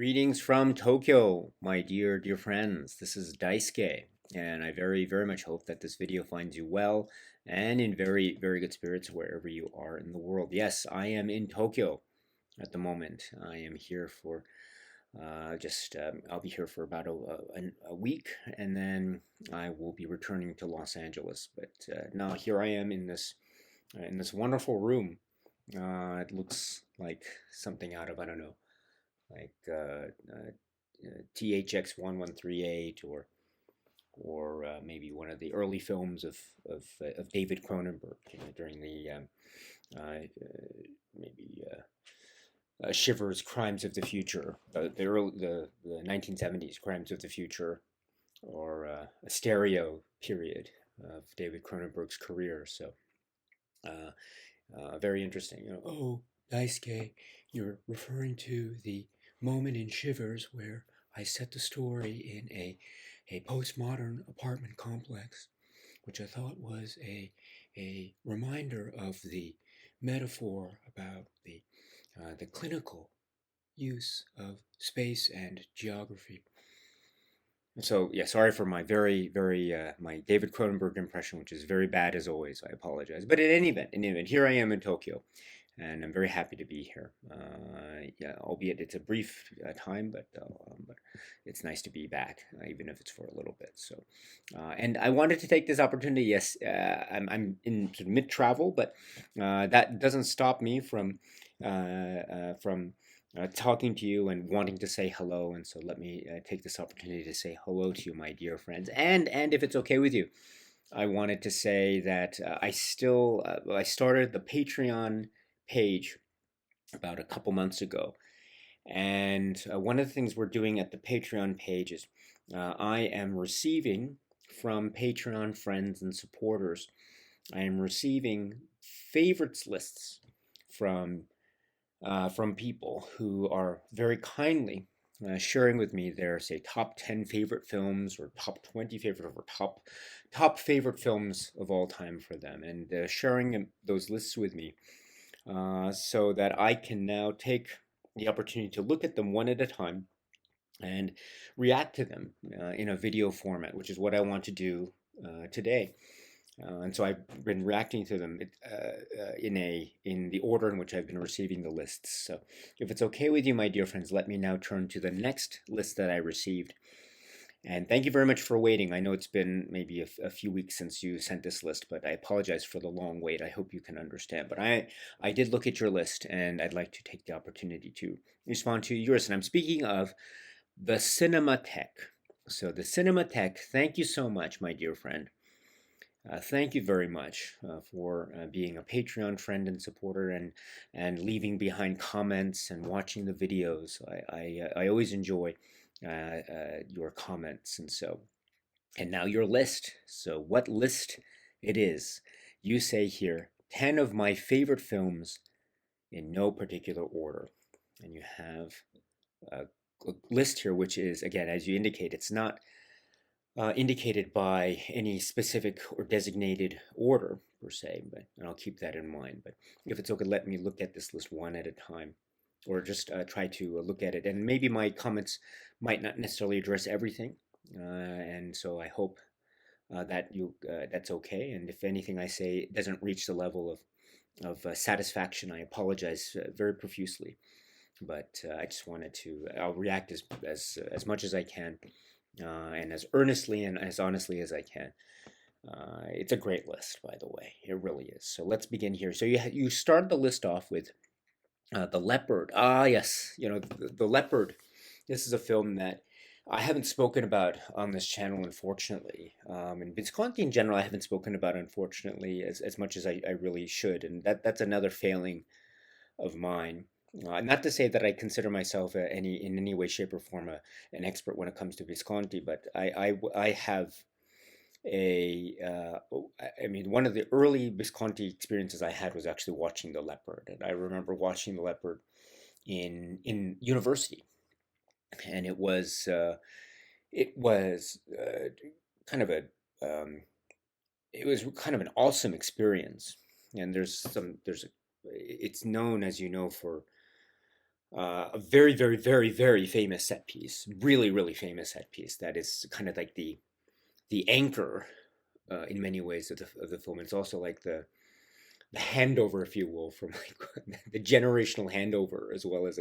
Greetings from Tokyo, my dear friends. This is Daisuke, and I very much hope that this video finds you well and in very good spirits wherever you are in the world. Yes, I am in Tokyo at the moment. I am here for I'll be here for about a week, and then I will be returning to Los Angeles. But now here I am in this wonderful room. It looks like something out of, I don't know, like THX 1138, or maybe one of the early films of David Cronenberg, during the maybe Shiver's Crimes of the Future, the 1970s Crimes of the Future, or a stereo period of David Cronenberg's career. So very interesting. Oh, Daisuke, you're referring to the moment in Shivers where I set the story in a postmodern apartment complex, which I thought was a reminder of the metaphor about the clinical use of space and geography. So yeah, sorry for my my David Cronenberg impression, which is very bad as always. I apologize. But in any event, here I am in Tokyo, and I'm very happy to be here. Yeah, albeit it's a brief time, but it's nice to be back, even if it's for a little bit. So, and I wanted to take this opportunity. Yes, I'm in sort of mid travel, but that doesn't stop me from talking to you and wanting to say hello. And so let me take this opportunity to say hello to you, my dear friends. And if it's okay with you, I wanted to say that I started the Patreon page about a couple months ago. And one of the things we're doing at the Patreon page is I am receiving from Patreon friends and supporters, I am receiving favorites lists from people who are very kindly sharing with me their, say, top 10 favorite films, or top 20 favorite, or top favorite films of all time for them, and sharing those lists with me, so that I can now take the opportunity to look at them one at a time and react to them in a video format, which is what I want to do today. And so I've been reacting to them in the order in which I've been receiving the lists. So if it's okay with you, my dear friends, let me now turn to the next list that I received. And thank you very much for waiting. I know it's been maybe a few weeks since you sent this list, but I apologize for the long wait. I hope you can understand. But I did look at your list, and I'd like to take the opportunity to respond to yours. And I'm speaking of the CINEMATHEQUE. So the CINEMATHEQUE, thank you so much, my dear friend. Thank you very much for being a Patreon friend and supporter, and leaving behind comments and watching the videos. I always enjoy your comments, and now your list. So what list it is? You say here 10 of my favorite films in no particular order, and you have a list here, which is, again, as you indicate, it's not indicated by any specific or designated order per se, and I'll keep that in mind. But if it's okay, let me look at this list one at a time, or just try to look at it. And maybe my comments might not necessarily address everything, and so I hope that's okay. And if anything I say doesn't reach the level of satisfaction, I apologize very profusely. But I just wanted to. I'll react as much as I can, and as earnestly and as honestly as I can. It's a great list, by the way. It really is. So let's begin here. So you start the list off with The Leopard. Ah, yes. The Leopard. This is a film that I haven't spoken about on this channel, unfortunately. And Visconti in general, I haven't spoken about, unfortunately, as much as I really should. And that's another failing of mine. Not to say that I consider myself in any way, shape, or form an expert when it comes to Visconti, but I have I mean, one of the early Visconti experiences I had was actually watching The Leopard, and I remember watching The Leopard in university, and it was kind of a it was kind of an awesome experience. And it's known, as you know, for a very, very, very, very famous set piece, really, really famous set piece that is kind of like the anchor in many ways of the film. It's also like the handover, if you will, from like the generational handover, as well as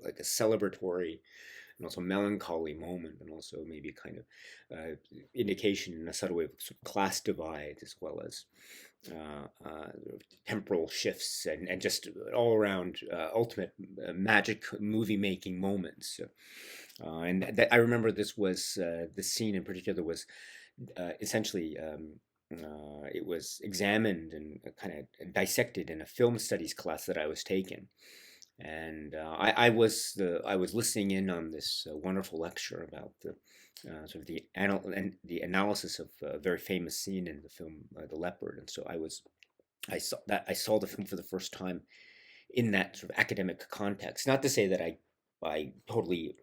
like a celebratory and also melancholy moment, and also maybe a kind of indication in a subtle way of sort of class divide, as well as temporal shifts and just all around ultimate magic movie making moments. I remember this was the scene in particular was essentially. It was examined and kind of dissected in a film studies class that I was taking, and I was listening in on this wonderful lecture about the sort of the analysis of a very famous scene in the film The Leopard, and so I saw the film for the first time in that sort of academic context. Not to say that I totally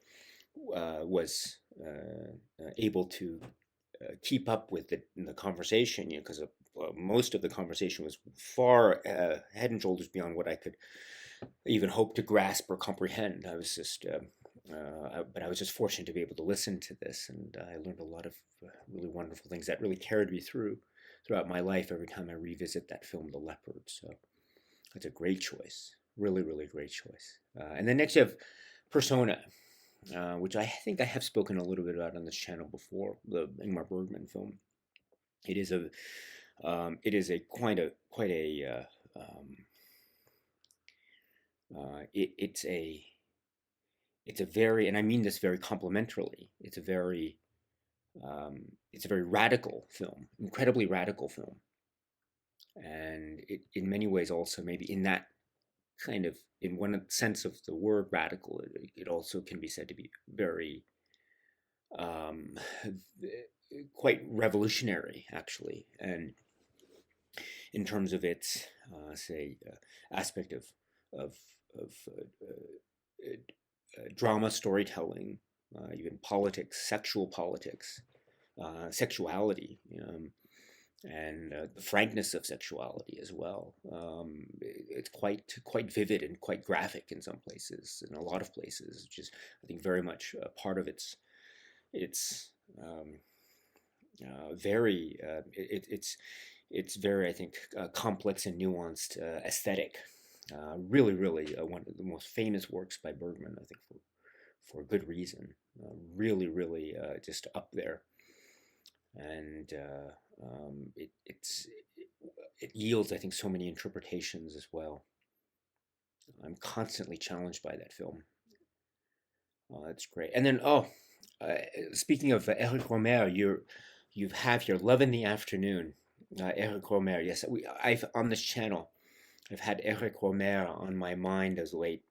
was able to keep up with the conversation, because most of the conversation was far head and shoulders beyond what I could even hope to grasp or comprehend. But I was just fortunate to be able to listen to this, and I learned a lot of really wonderful things that really carried me throughout my life every time I revisit that film, The Leopard. So it's a great choice, really, really great choice. And then next you have Persona, which I think I have spoken a little bit about on this channel before, the Ingmar Bergman film. It is quite a it's a very, and I mean this very complimentarily. It's a very radical film, incredibly radical film, and it in many ways also maybe in that kind of in one sense of the word radical, it also can be said to be very um, quite revolutionary actually, and in terms of its say aspect of of drama storytelling, even politics, sexual politics, sexuality, and the frankness of sexuality as well. It's quite vivid and quite graphic in some places, in a lot of places, which is I think very much part of its very it's very, I think, complex and nuanced aesthetic. Really, really one of the most famous works by Bergman, I think, for a good reason. Really, really just up there, and it yields, I think, so many interpretations as well. I'm constantly challenged by that film. That's great. And then, speaking of Eric Romer, you have your Love in the Afternoon. Eric Romer, yes, I've on this channel, I've had Eric Romer on my mind as late.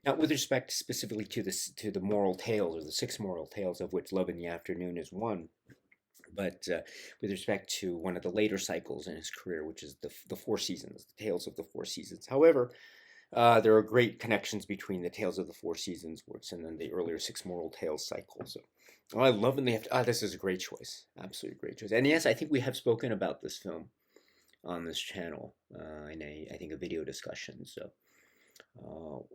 Now, with respect specifically to the moral tales, or the six moral tales, of which Love in the Afternoon is one, but with respect to one of the later cycles in his career, which is the Four Seasons, the Tales of the Four Seasons. However, there are great connections between the Tales of the Four Seasons works and then the earlier Six Moral Tales cycle. So, I love when they have to. This is a great choice, absolutely great choice. And yes, I think we have spoken about this film on this channel in I think a video discussion. So, oh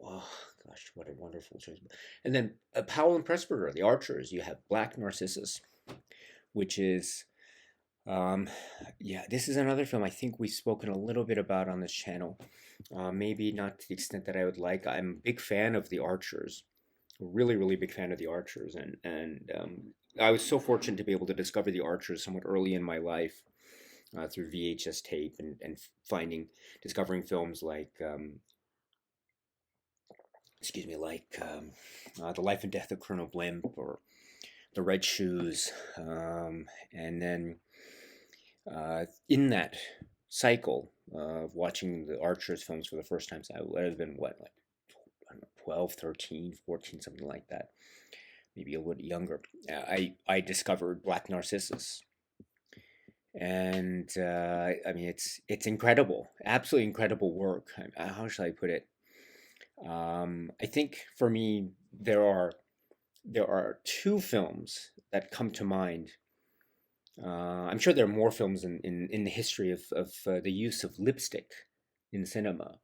gosh, what a wonderful choice! And then Powell and Pressburger, The Archers. You have Black Narcissus, which is yeah, this is another film I think we've spoken a little bit about on this channel. Maybe not to the extent that I would like. I'm a big fan of The Archers, really, really big fan of The Archers, and I was so fortunate to be able to discover The Archers somewhat early in my life through VHS tape and discovering films like excuse me, like The Life and Death of Colonel Blimp or The Red Shoes, and then in that cycle of watching the Archers films for the first time, so I would have been what, like, I don't know, 12, 13, 14, something like that, maybe a little younger. I discovered Black Narcissus, and I mean it's incredible, absolutely incredible work. How shall I put it? I think for me there are two films that come to mind. I'm sure there are more films in the history of the use of lipstick in cinema.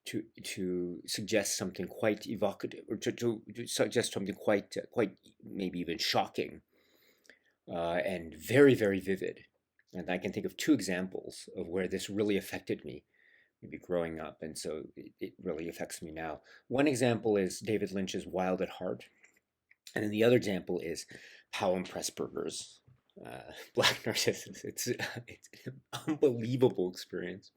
to suggest something quite evocative, or to suggest something quite maybe even shocking, and very, very vivid. And I can think of two examples of where this really affected me, maybe growing up, and so it really affects me now. One example is David Lynch's Wild at Heart, and then the other example is Powell and Pressburger's Black Narcissus. It's an unbelievable experience.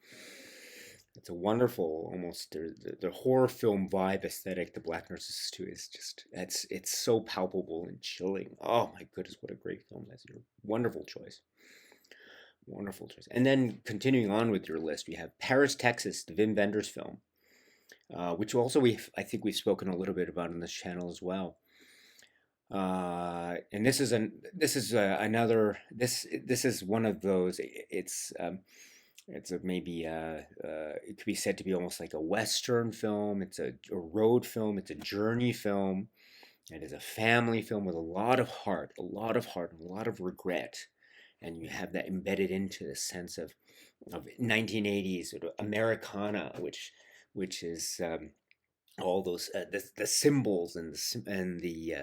It's a wonderful, almost the horror film vibe aesthetic. The Black Narcissus too is just it's so palpable and chilling. Oh my goodness, what a great film that's your wonderful choice, wonderful choice. And then continuing on with your list, we have Paris, Texas, the Wim Wenders film, which also I think we've spoken a little bit about on this channel as well. And this is another this is one of those. It's a maybe it could be said to be almost like a Western film. It's a road film. It's a journey film. It is a family film with a lot of heart, a lot of heart, and a lot of regret. And you have that embedded into the sense of 1980s sort of Americana, which is all those the symbols and the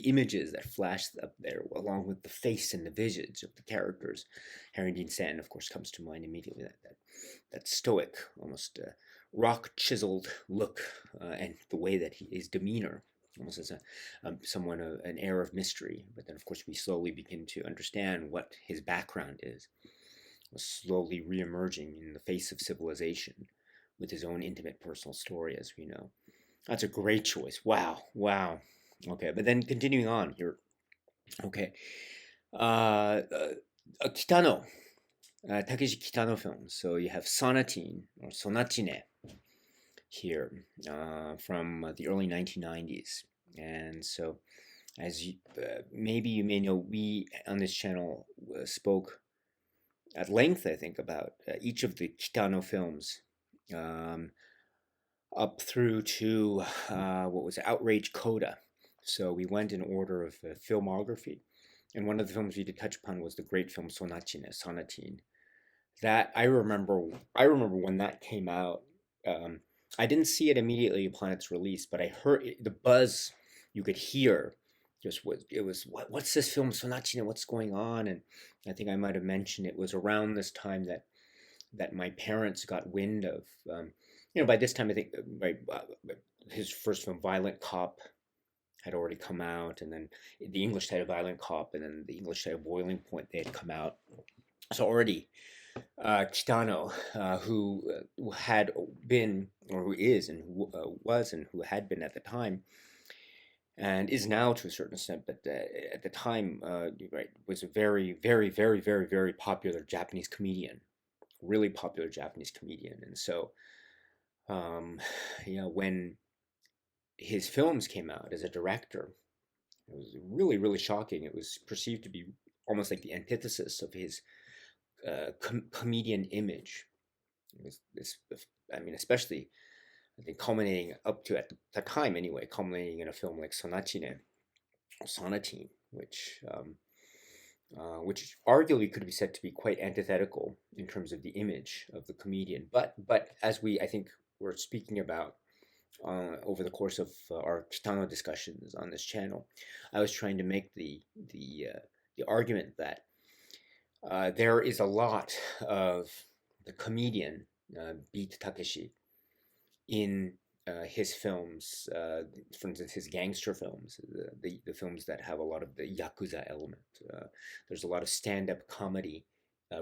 images that flash up there, along with the face and the visage of the characters. Harry Dean Stanton, of course, comes to mind immediately. That stoic, almost rock chiseled look, and the way that his demeanor, almost as someone an air of mystery. But then, of course, we slowly begin to understand what his background is, slowly reemerging in the face of civilization, with his own intimate personal story, as we know. That's a great choice. Wow, wow. Okay, but then continuing on here. Okay, Kitano, Takeshi Kitano films. So you have Sonatine or Sonatine here, from the early 1990s. And so, as maybe you may know, we on this channel spoke at length, I think, about each of the Kitano films, up through to what was it, Outrage Coda. So we went in order of filmography, and one of the films we did touch upon was the great film Sonatine. That I remember when that came out. I didn't see it immediately upon its release, but I heard the buzz you could hear. What's this film Sonatine? What's going on? And I think I might have mentioned it was around this time that my parents got wind of. By this time I think his first film Violent Cop had already come out, and then the English title Violent Cop, and then the English title Boiling Point, they had come out. So already Kitano, who had been, or who is, and who was, and who had been at the time, and is now to a certain extent, but at the time, was a very, very, very, very, very popular Japanese comedian, really popular Japanese comedian. And so, when his films came out as a director, it was really, really shocking. It was perceived to be almost like the antithesis of his comedian image. It was this, especially, I think, culminating up to, at the time anyway, culminating in a film like Sonatine, which arguably could be said to be quite antithetical in terms of the image of the comedian. But as I think we're speaking about over the course of our Kitano discussions on this channel, I was trying to make the argument that there is a lot of the comedian Beat Takeshi in his films, for instance, his gangster films, the films that have a lot of the Yakuza element. There's a lot of stand-up comedy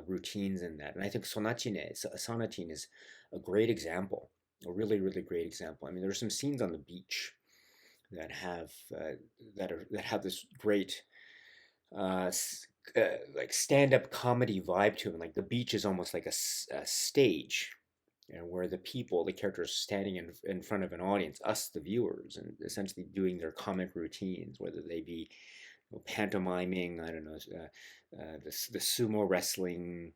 routines in that. And I think Sonatine is a great example, a really, really great example. I mean, there are some scenes on the beach that have this great like stand-up comedy vibe to them. Like the beach is almost like a stage, where the characters are standing in front of an audience, us the viewers, and essentially doing their comic routines, whether they be pantomiming, I don't know, the sumo wrestling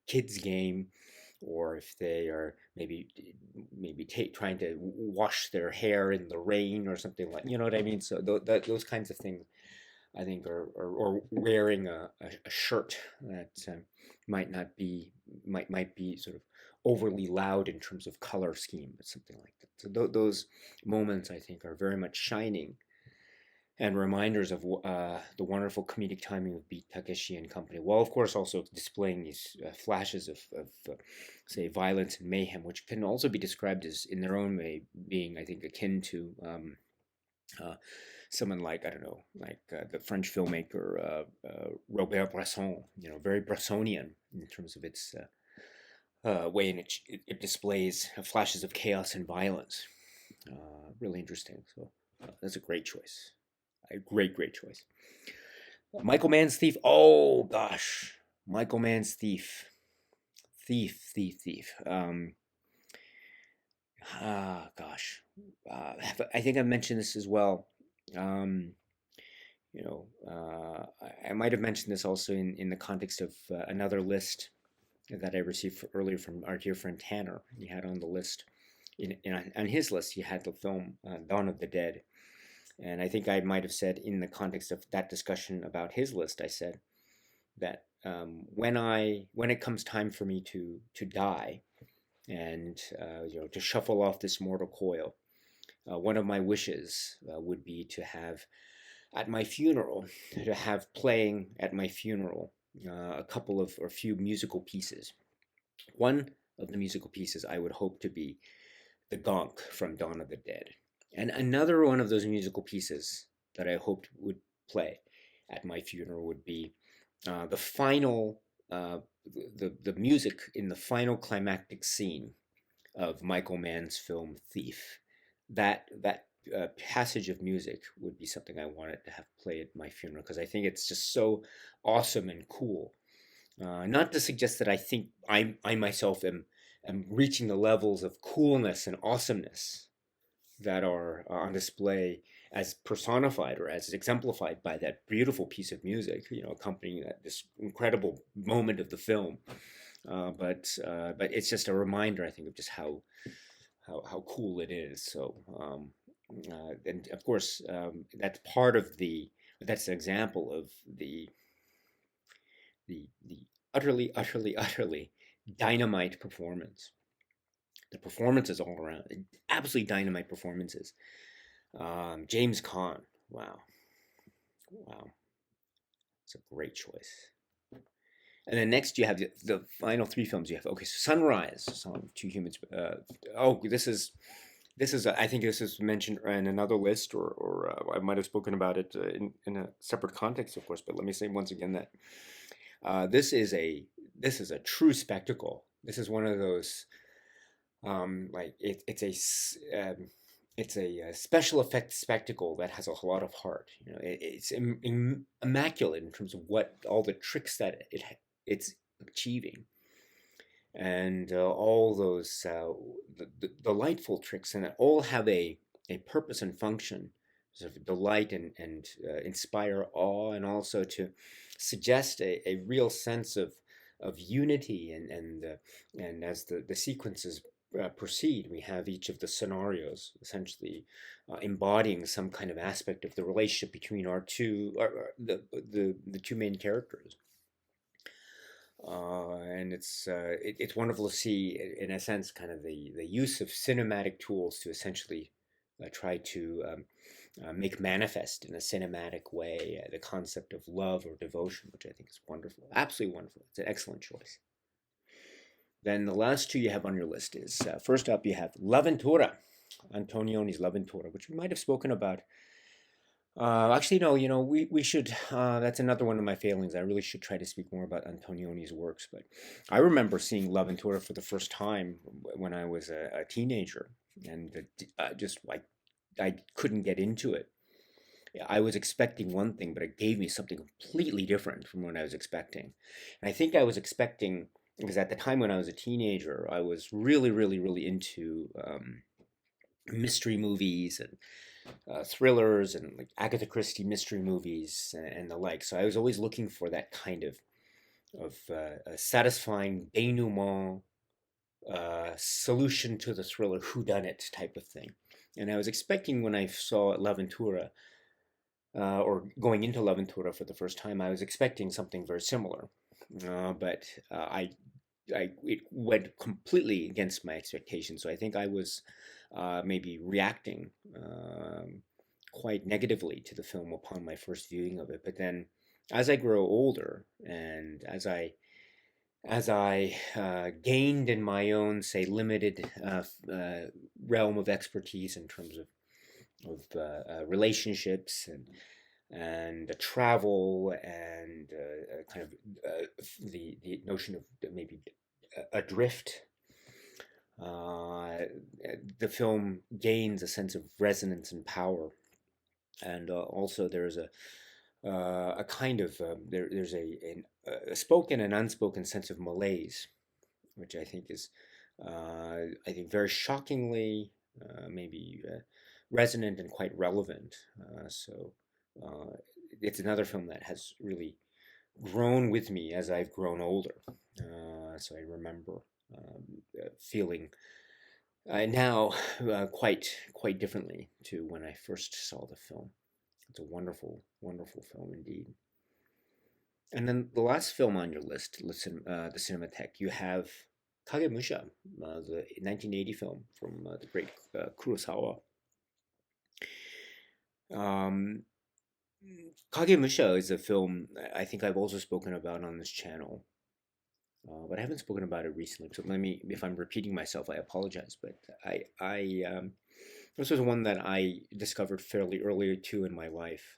kids game, or if they are maybe trying to wash their hair in the rain or something, like, you know what I mean. So those kinds of things, I think, or wearing a shirt that might not be might be sort of overly loud in terms of color scheme, but something like that. So those moments I think are very much shining and reminders of the wonderful comedic timing of Beat Takeshi and company, while of course also displaying these flashes of say, violence and mayhem, which can also be described as, in their own way, being, I think, akin to uh, someone like, I don't know, like the French filmmaker Robert Bresson, very Bressonian in terms of its way in which it displays flashes of chaos and violence. Really interesting. So that's a great choice. A great choice. Michael Mann's Thief. Oh gosh, Michael Mann's Thief. Thief. Gosh. I think I mentioned this as well. Um, I might have mentioned this also in the context of another list that I received earlier from our dear friend Tanner. He had on the list, on his list, he had the film Dawn of the Dead. And I think I might have said in the context of that discussion about his list, I said that when it comes time for me to die and to shuffle off this mortal coil, one of my wishes would be to have at my funeral, playing at my funeral a couple of or few musical pieces. One of the musical pieces I would hope to be the gonk from Dawn of the Dead. And another one of those musical pieces that I hoped would play at my funeral would be the final, the music in the final climactic scene of Michael Mann's film Thief. That passage of music would be something I wanted to have play at my funeral, because I think it's just so awesome and cool. Not to suggest that I think I myself am reaching the levels of coolness and awesomeness that are on display as personified or as exemplified by that beautiful piece of music, accompanying this incredible moment of the film. But it's just a reminder, I think, of just how cool it is. So, and of course, that's an example of the utterly dynamite performance. The performances all around, absolutely dynamite performances. James Caan, wow, it's a great choice. And then next you have the final three films you have. Okay, so Sunrise, Song of Two Humans. This is I think this is mentioned in another list, or I might have spoken about it in a separate context, of course. But let me say once again that this is a true spectacle. This is one of those it's a special effect spectacle that has a lot of heart. It's immaculate in terms of what all the tricks that it's achieving, and all those the delightful tricks, and all have a purpose and function, sort of delight and inspire awe, and also to suggest a real sense of unity, and as the sequences proceed, we have each of the scenarios essentially embodying some kind of aspect of the relationship between the two main characters. And it's wonderful to see, in a sense, kind of the use of cinematic tools to essentially try to make manifest in a cinematic way the concept of love or devotion, which I think is wonderful, absolutely wonderful. It's an excellent choice. Then the last two you have on your list is, first up you have L'Avventura, Antonioni's L'Avventura, which we might have spoken about. Actually, no, we should, that's another one of my failings. I really should try to speak more about Antonioni's works, but I remember seeing L'Avventura for the first time when I was a teenager, and just like, I couldn't get into it. I was expecting one thing, but it gave me something completely different from what I was expecting. And I think I was expecting, because at the time when I was a teenager, I was really into mystery movies and thrillers and like Agatha Christie mystery movies and the like. So I was always looking for that kind of a satisfying denouement, solution to the thriller, whodunit type of thing. And I was expecting, when I saw L'Avventura, or going into L'Avventura for the first time, I was expecting something very similar. But I it went completely against my expectations. So I think I was maybe reacting quite negatively to the film upon my first viewing of it. But then, as I grow older, and as I gained in my own, say, limited realm of expertise in terms of relationships and travel and kind of the notion of maybe adrift, uh, the film gains a sense of resonance and power, and also there's a kind of there's a spoken and unspoken sense of malaise, which I think is I think very shockingly maybe resonant and quite relevant. So it's another film that has really grown with me as I've grown older. So I remember feeling now quite differently to when I first saw the film. It's a wonderful, wonderful film indeed. And then the last film on your list, the Cinematheque, you have Kagemusha, the 1980 film from the great Kurosawa. Um, Kagemusha is a film I think I've also spoken about on this channel, but I haven't spoken about it recently. So let me, if I'm repeating myself, I apologize. But this was one that I discovered fairly early too in my life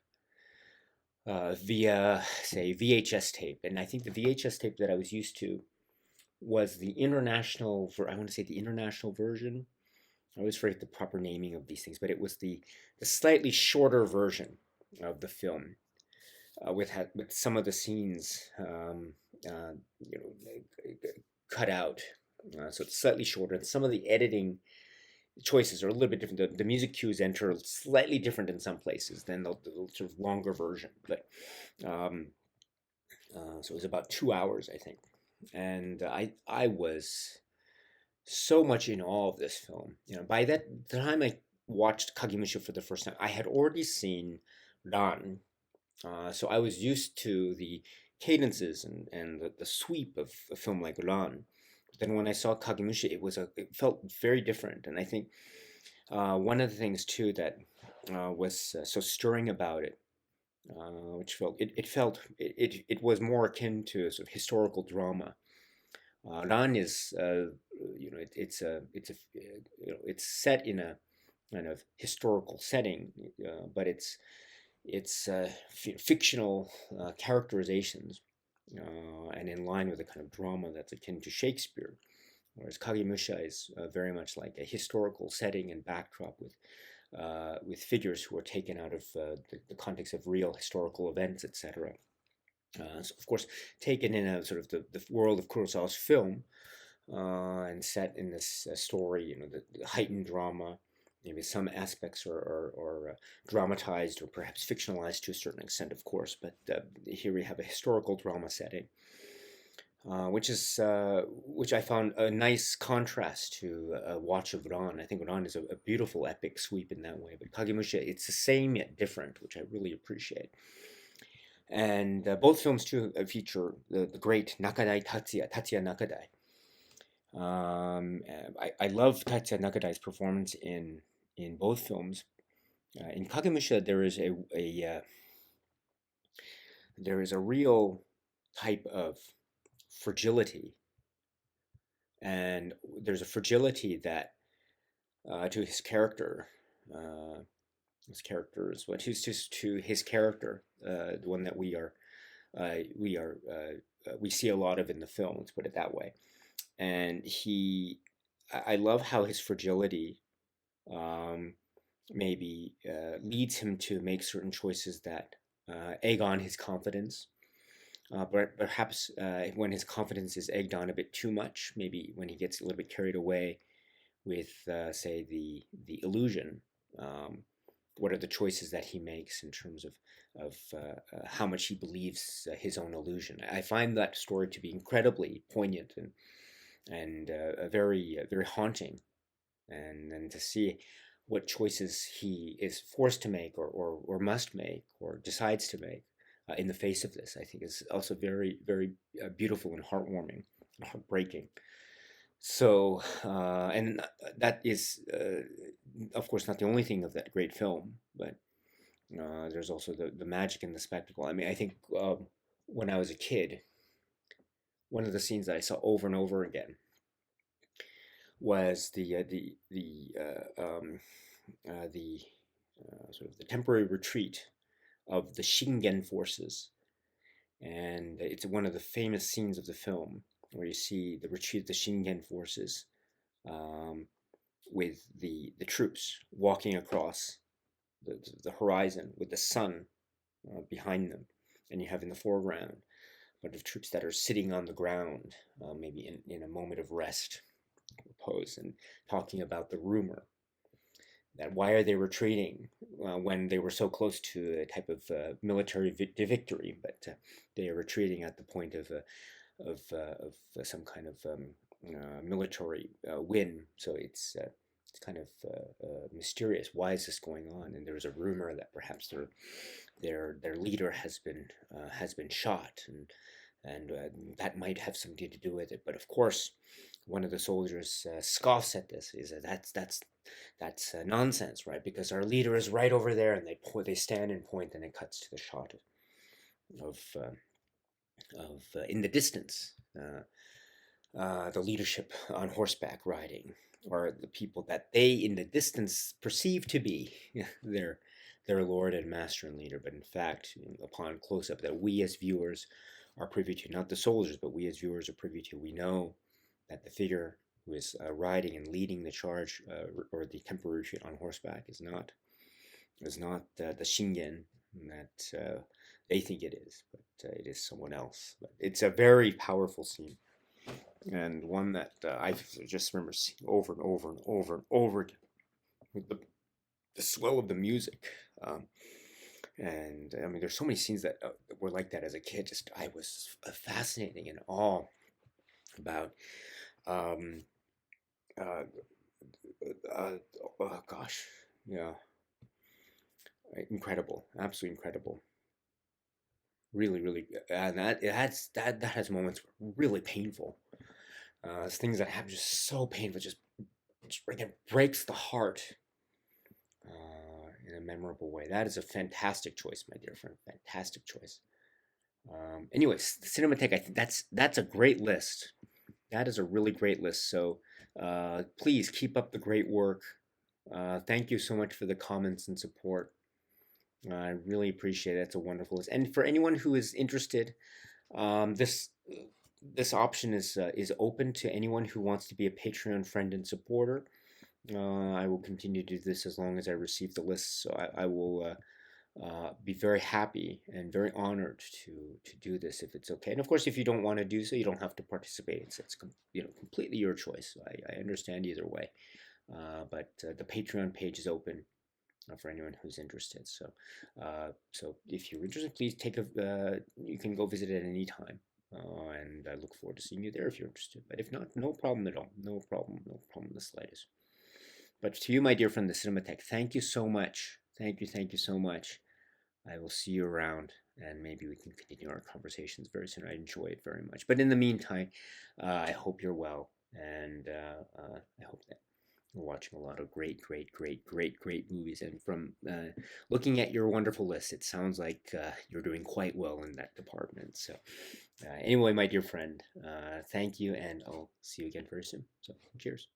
via, say, VHS tape. And I think the VHS tape that I was used to was the international, I want to say the international version. I always forget the proper naming of these things, but it was the slightly shorter version of the film with some of the scenes, you know, cut out. So it's slightly shorter. And some of the editing choices are a little bit different. The music cues enter slightly different in some places than the sort of longer version. But um, so it was about 2 hours, I think, and I was so much in awe of this film. You know, by that time I watched Kagemusha for the first time, I had already seen Ran, so I was used to the cadences and the sweep of a film like Ran. But then when I saw Kagemusha, it felt very different, and I think one of the things too that was so stirring about it, which it was more akin to a sort of historical drama. Ran is it's set in a kind of historical setting, but it's fictional characterizations, and in line with a kind of drama that's akin to Shakespeare. Whereas Kagemusha is very much like a historical setting and backdrop with figures who are taken out of the context of real historical events, etc. So of course, taken in a sort of the world of Kurosawa's film, and set in this story, you know, the heightened drama. Maybe some aspects are dramatized or perhaps fictionalized to a certain extent, of course. But here we have a historical drama setting, which I found a nice contrast to a watch of Ran. I think Ran is a beautiful epic sweep in that way, but Kagemusha, it's the same yet different, which I really appreciate. And both films too feature the great Tatsuya Nakadai. I love Tatsuya Nakadai's performance in both films. In Kagemusha, there is a real type of fragility, and there's a fragility that to his character. His character is what to his character, the one that we see a lot of in the film. Let's put it that way. And I love how his fragility um, maybe leads him to make certain choices that egg on his confidence. But perhaps when his confidence is egged on a bit too much, maybe when he gets a little bit carried away with, say, the illusion. What are the choices that he makes in terms of how much he believes his own illusion? I find that story to be incredibly poignant and very haunting, and to see what choices he is forced to make or must make or decides to make in the face of this, I think is also very beautiful and heartwarming. heartbreaking. So, and that is, of course, not the only thing of that great film, but there's also the magic and the spectacle. I mean, I think when I was a kid, one of the scenes that I saw over and over again was the sort of the temporary retreat of the Shingen forces, and it's one of the famous scenes of the film where you see the retreat of the Shingen forces, um, with the troops walking across the horizon with the sun behind them, and you have in the foreground a bunch of troops that are sitting on the ground, maybe in a moment of rest, repose, and talking about the rumor that why are they retreating when they were so close to a type of military victory, but they are retreating at the point of some kind of military win. So it's kind of mysterious. Why is this going on? And there's a rumor that perhaps their leader has been shot, and that might have something to do with it. But of course, one of the soldiers scoffs at this. He says that's nonsense, right? Because our leader is right over there, and they stand and point, and it cuts to the shot of in the distance. The leadership on horseback riding, or the people that they in the distance perceive to be their lord and master and leader, but in fact, upon close up, that we as viewers are privy to, not the soldiers, but we as viewers are privy to. We know that the figure who is riding and leading the charge, or the temporary retreat on horseback, is not the Shingen that they think it is, but it is someone else. But it's a very powerful scene, and one that I just remember seeing over and over and over and over again, with the swell of the music. And I mean, there's so many scenes that were like that as a kid. Just I was fascinating and awe about. Um, uh, oh gosh, yeah, incredible, absolutely incredible. Really, really, and that has moments really painful. Things that happen just so painful, just again breaks the heart in a memorable way. That is a fantastic choice, my dear friend. Fantastic choice. Anyways, the Cinematheque, I think that's a great list. That is a really great list. So please keep up the great work. Thank you so much for the comments and support. I really appreciate it. It's a wonderful list. And for anyone who is interested, this option is open to anyone who wants to be a Patreon friend and supporter. I will continue to do this as long as I receive the list. So I will be very happy and very honored to do this if it's okay. And of course, if you don't want to do so, you don't have to participate. It's completely your choice. So I understand either way. But the Patreon page is open for anyone who's interested. So if you're interested, please you can go visit at any time. And I look forward to seeing you there if you're interested. But if not, no problem at all. No problem in the slightest. But to you, my dear friend, the Cinematheque, thank you so much. Thank you so much. I will see you around, and maybe we can continue our conversations very soon. I enjoy it very much. But in the meantime, I hope you're well, and I hope that you're watching a lot of great movies. And from looking at your wonderful list, it sounds like you're doing quite well in that department. So anyway, my dear friend, thank you, and I'll see you again very soon. So cheers.